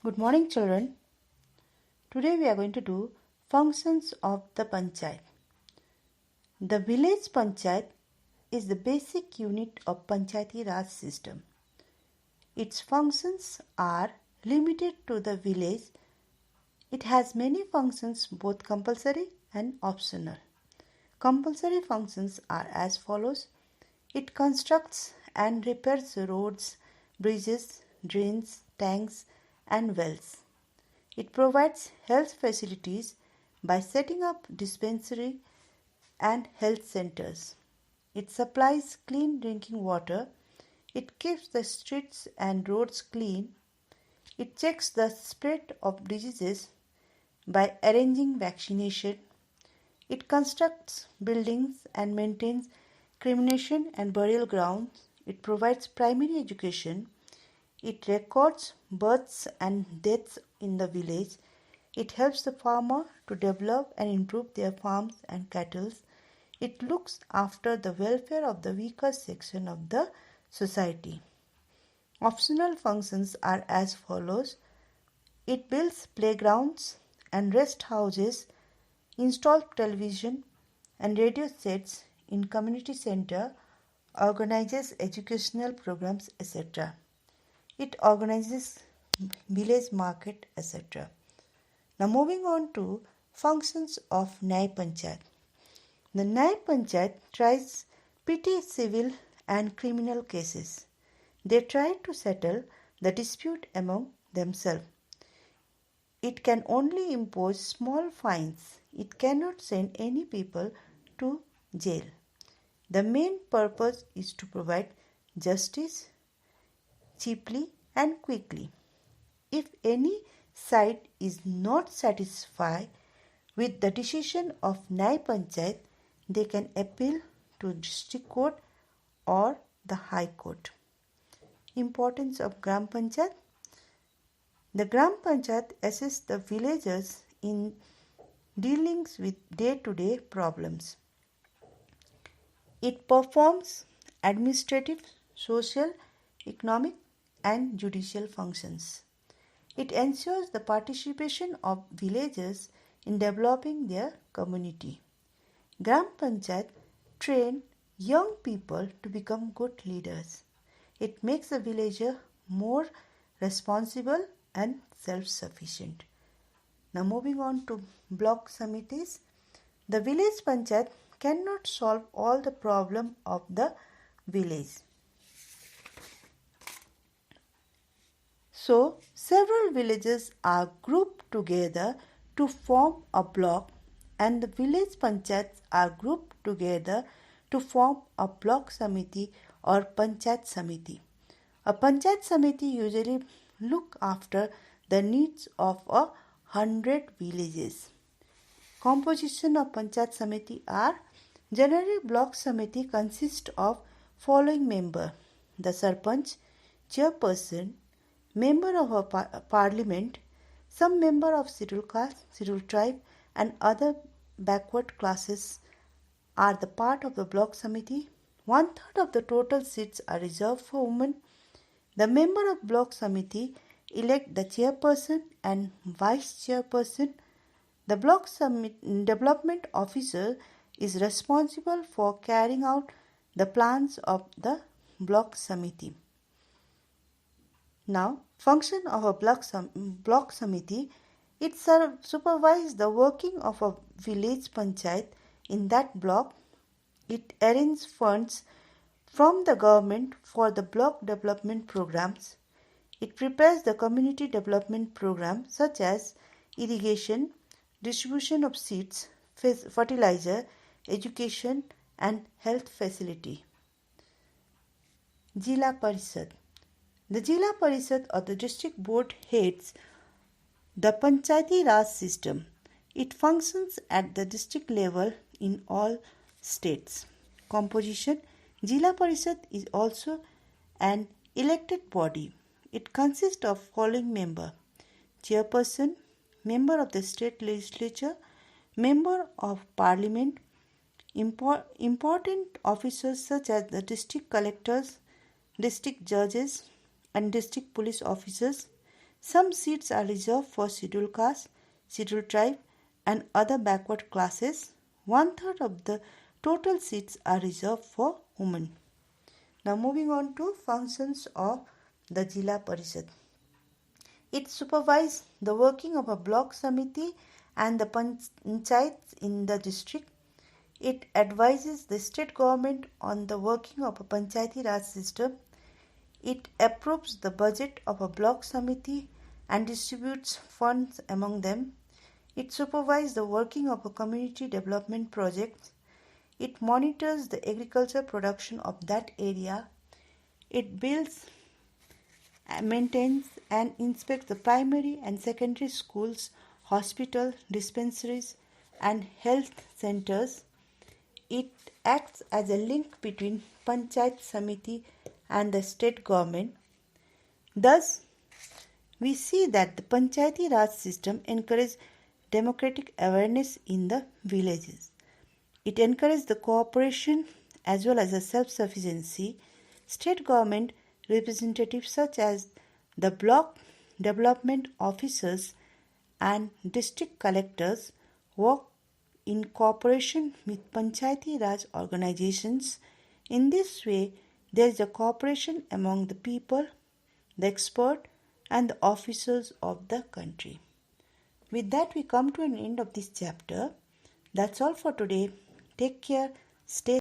Good morning, children. Today we are going to do functions of the panchayat. The village panchayat is the basic unit of Panchayati Raj system. Its functions are limited to the village. It has many functions, both compulsory and optional. Compulsory functions are as follows. It constructs and repairs roads, bridges, drains, tanks, and wells. It provides health facilities by setting up dispensary and health centers. It supplies clean drinking water. It keeps the streets and roads clean. It checks the spread of diseases by arranging vaccination. It constructs buildings and maintains cremation and burial grounds. It provides primary education. It records births and deaths in the village. It helps the farmer to develop and improve their farms and cattle. It looks after the welfare of the weaker section of the society. Optional functions are as follows. It builds playgrounds and rest houses, installs television and radio sets in community center, organizes educational programs, etc. It organizes village market, etc. Now moving on to functions of Nyay Panchayat. The Nyay Panchayat tries petty civil and criminal cases. They try to settle the dispute among themselves. It can only impose small fines. It cannot send any people to jail. The main purpose is to provide justice cheaply and quickly. If any side is not satisfied with the decision of Nyay Panchayat, they can appeal to district court or the High Court. Importance of Gram Panchayat. The Gram Panchayat assists the villagers in dealings with day-to-day problems. It performs administrative, social, economic and judicial functions. It ensures the participation of villagers in developing their community. Gram Panchayat train young people to become good leaders. It makes the villager more responsible and self-sufficient. Now moving on to block samitis. The village panchayat cannot solve all the problem of the village. So several villages are grouped together to form a block, and the village panchayats are grouped together to form a block samiti or panchayat samiti. A panchayat samiti usually look after the needs of 100 villages. Composition of panchayat samiti are: generally block samiti consists of following member: the sarpanch, chairperson, member of a parliament, some member of scheduled caste, scheduled tribe and other backward classes are the part of the block samiti. 1/3 of the total seats are reserved for women. The member of block samiti elect the chairperson and vice chairperson. The block development officer is responsible for carrying out the plans of the block samiti. Now, function of a block samiti: it supervises the working of a village panchayat in that block. It arranges funds from the government for the block development programs. It prepares the community development programs such as irrigation, distribution of seeds, fertilizer, education and health facility. Jila Parishad. The Jila Parishad or the district board heads the Panchayati Raj system. It functions at the district level in all states. Composition: Jila Parishad is also an elected body. It consists of following member: chairperson, member of the state legislature, member of parliament, important officers such as the district collectors, district judges and district police officers, Some seats are reserved for scheduled caste, scheduled tribe, and other backward classes. 1/3 of the total seats are reserved for women. Now moving on to functions of the Jila Parishad. It supervises the working of a block samiti and the panchayats in the district. It advises the state government on the working of a Panchayati Raj system. It approves the budget of a block samiti and distributes funds among them. It supervises the working of a community development project. It monitors the agriculture production of that area. It builds, maintains and inspects the primary and secondary schools, hospitals, dispensaries and health centers. It acts as a link between Panchayat Samiti and the state government. Thus, we see that the Panchayati Raj system encourages democratic awareness in the villages. It encourages the cooperation as well as the self-sufficiency. State government representatives such as the block development officers and district collectors work in cooperation with Panchayati Raj organizations. In this way, there is a cooperation among the people, the expert and the officers of the country. With that, we come to an end of this chapter. That's all for today. Take care. Stay